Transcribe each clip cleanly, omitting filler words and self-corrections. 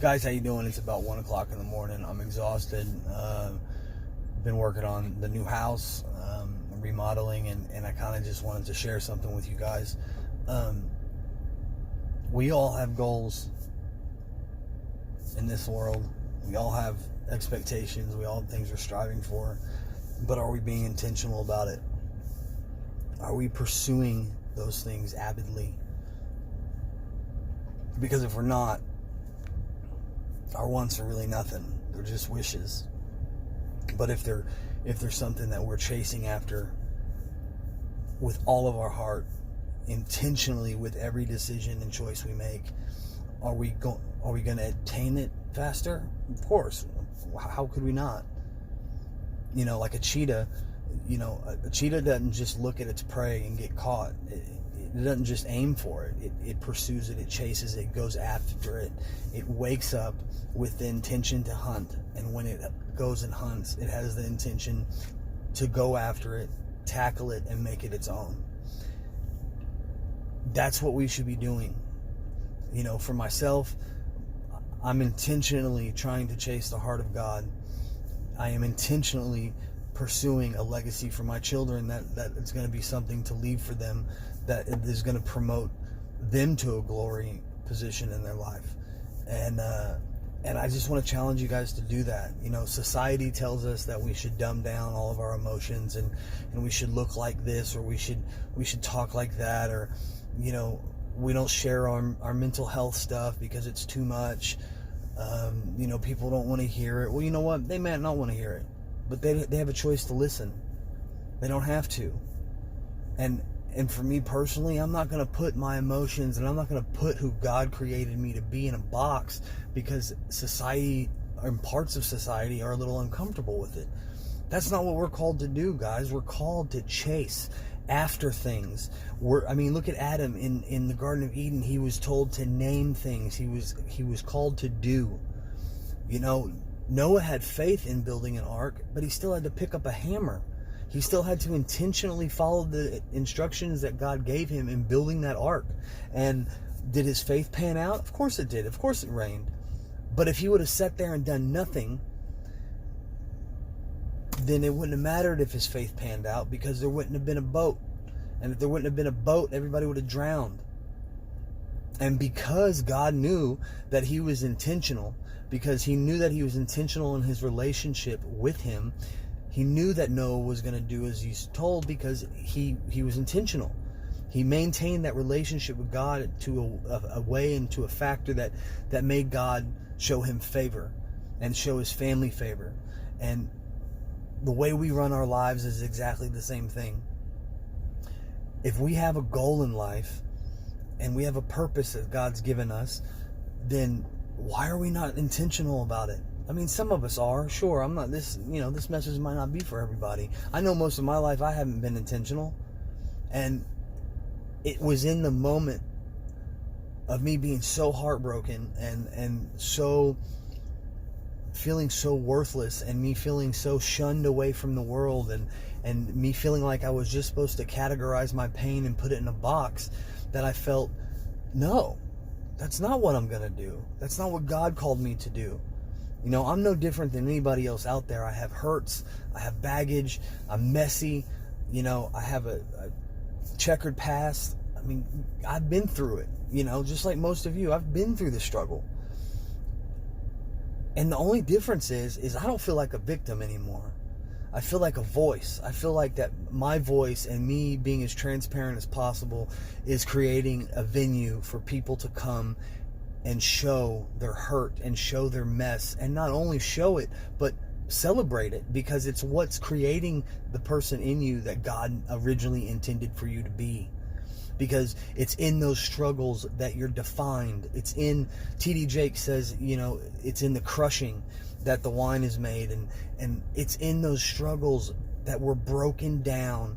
Guys, how you doing? It's about 1 o'clock in the morning. I'm exhausted. Been working on the new house, remodeling, and I kind of just wanted to share something with you guys. We all have goals in this world. We all have expectations. We all have things we're striving for. But are we being intentional about it? Are we pursuing those things avidly? Because if we're not, our wants are really nothing. They're just wishes. But if there's something that we're chasing after with all of our heart, intentionally, with every decision and choice we make, are we going to attain it faster? Of course. How could we not? You know, like a cheetah. You know, a cheetah doesn't just look at its prey and get caught. It doesn't just aim for it. It pursues it. It chases it. Goes after it. It wakes up with the intention to hunt. And when it goes and hunts, it has the intention to go after it, tackle it, and make it its own. That's what we should be doing. You know, for myself, I'm intentionally trying to chase the heart of God. I am intentionally pursuing a legacy for my children that it's going to be something to leave for them, that is going to promote them to a glory position in their life. And I just want to challenge you guys to do that. You know, society tells us that we should dumb down all of our emotions and we should look like this, or we should talk like that, or, you know, we don't share our mental health stuff because it's too much. You know, people don't want to hear it. Well, you know what? They might not want to hear it, but they have a choice to listen. They don't have to. And for me personally, I'm not going to put my emotions, and I'm not going to put who God created me to be in a box, because society, or parts of society, are a little uncomfortable with it. That's not what we're called to do, guys. We're called to chase after things. Look at Adam in the Garden of Eden. He was told to name things. He was called to do. You know, Noah had faith in building an ark, but he still had to pick up a hammer. He still had to intentionally follow the instructions that God gave him in building that ark. And did his faith pan out? Of course it did. Of course it rained. But if he would have sat there and done nothing, then it wouldn't have mattered if his faith panned out, because there wouldn't have been a boat. And if there wouldn't have been a boat, everybody would have drowned. And because God knew that he was intentional, because he knew that he was intentional in his relationship with him, he knew that Noah was going to do as he's told, because he was intentional. He maintained that relationship with God to a way and to a factor that made God show him favor and show his family favor. And the way we run our lives is exactly the same thing. If we have a goal in life and we have a purpose that God's given us, then why are we not intentional about it? I mean, some of us are, sure. I'm not this, you know, this message might not be for everybody. I know most of my life I haven't been intentional. And it was in the moment of me being so heartbroken and so feeling so worthless, and me feeling so shunned away from the world, and me feeling like I was just supposed to categorize my pain and put it in a box, that I felt, no, that's not what I'm going to do. That's not what God called me to do. You know, I'm no different than anybody else out there. I have hurts. I have baggage. I'm messy. You know, I have a checkered past. I mean, I've been through it. You know, just like most of you, I've been through the struggle. And the only difference is I don't feel like a victim anymore. I feel like a voice. I feel like that my voice and me being as transparent as possible is creating a venue for people to come and show their hurt and show their mess, and not only show it, but celebrate it, because it's what's creating the person in you that God originally intended for you to be. Because it's in those struggles that you're defined. It's in, T.D. Jakes says, you know, it's in the crushing that the wine is made, and it's in those struggles that we're broken down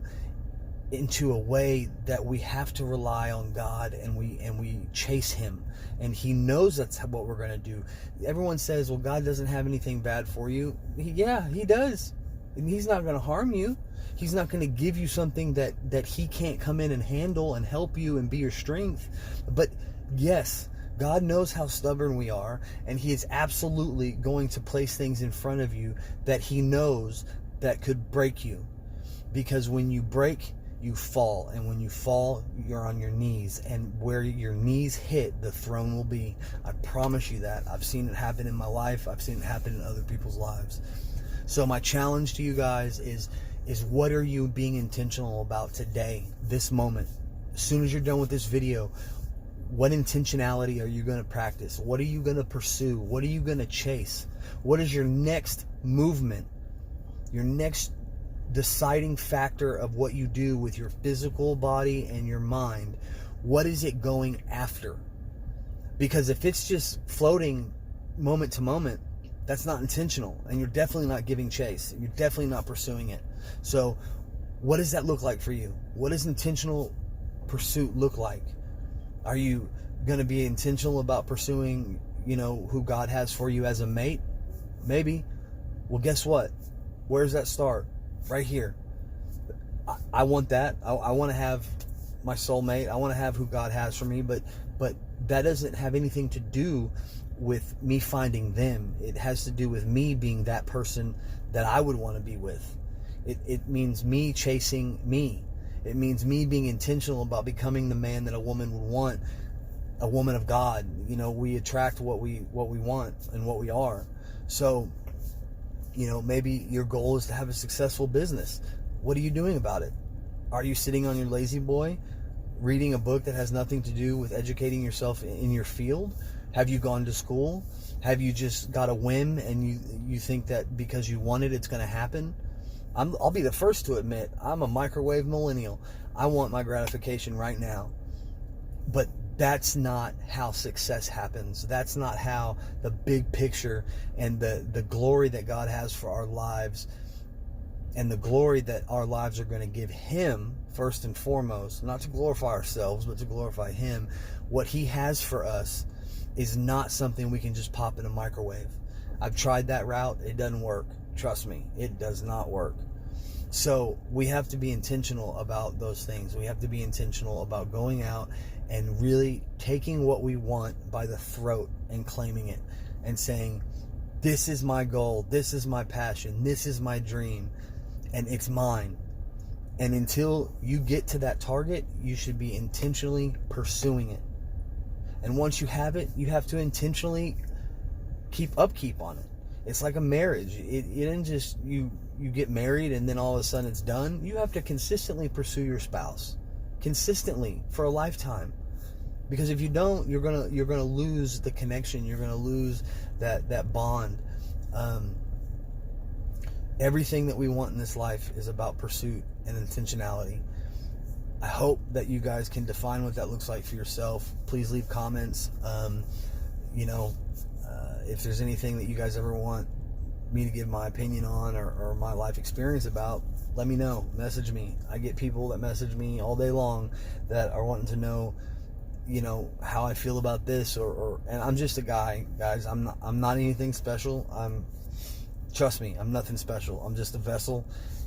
into a way that we have to rely on God, and we chase him, and he knows that's what we're going to do. Everyone says, well, God doesn't have anything bad for you. Yeah, he does. And he's not going to harm you. He's not going to give you something that he can't come in and handle and help you and be your strength. But yes, God knows how stubborn we are, and he is absolutely going to place things in front of you that he knows that could break you. Because when you break, you fall, and when you fall, you're on your knees, and where your knees hit, the throne will be. I promise you that. I've seen it happen in my life. I've seen it happen in other people's lives. So my challenge to you guys is what are you being intentional about today, this moment? As soon as you're done with this video, what intentionality are you going to practice? What are you going to pursue? What are you going to chase? What is your next movement? Your next deciding factor of what you do with your physical body and your mind. What is it going after? Because if it's just floating moment to moment, that's not intentional, and you're definitely not giving chase. You're definitely not pursuing it. So what does that look like for you? What does intentional pursuit look like? Are you going to be intentional about pursuing, who God has for you as a mate? Maybe. Well, guess what? Where does that start? Right here. I want that. I want to have my soulmate. I want to have who God has for me, but that doesn't have anything to do with me finding them. It has to do with me being that person that I would want to be with. It means me chasing me. It means me being intentional about becoming the man that a woman would want, a woman of God. We attract what we want and what we are. So, maybe your goal is to have a successful business. What are you doing about it? Are you sitting on your lazy boy, reading a book that has nothing to do with educating yourself in your field? Have you gone to school? Have you just got a whim and you think that because you want it, it's going to happen? I'll be the first to admit, I'm a microwave millennial. I want my gratification right now. But that's not how success happens. That's not how the big picture and the glory that God has for our lives, and the glory that our lives are going to give him first and foremost, not to glorify ourselves, but to glorify him. What he has for us is not something we can just pop in a microwave. I've tried that route. It doesn't work. Trust me, it does not work. So we have to be intentional about those things. We have to be intentional about going out and really taking what we want by the throat and claiming it and saying, this is my goal, this is my passion, this is my dream, and it's mine. And until you get to that target, you should be intentionally pursuing it. And once you have it, you have to intentionally keep upkeep on it. It's like a marriage. It isn't just you get married and then all of a sudden it's done. You have to consistently pursue your spouse, consistently, for a lifetime. Because if you don't, you're gonna lose the connection. You're gonna lose that bond. Everything that we want in this life is about pursuit and intentionality. I hope that you guys can define what that looks like for yourself. Please leave comments. If there's anything that you guys ever want me to give my opinion on or my life experience about, let me know. Message me. I get people that message me all day long that are wanting to know, how I feel about this and I'm just a guy, guys. I'm not anything special. Trust me, I'm nothing special. I'm just a vessel,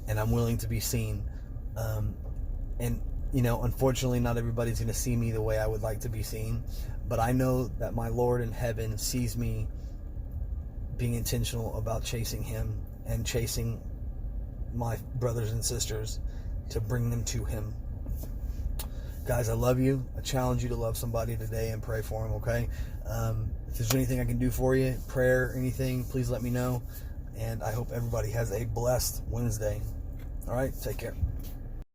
and I'm willing to be seen. Unfortunately, not everybody's going to see me the way I would like to be seen, but I know that my Lord in heaven sees me being intentional about chasing him and chasing my brothers and sisters to bring them to him. Guys, I love you. I challenge you to love somebody today and pray for them, okay? If there's anything I can do for you, prayer, anything, please let me know. And I hope everybody has a blessed Wednesday. All right, take care.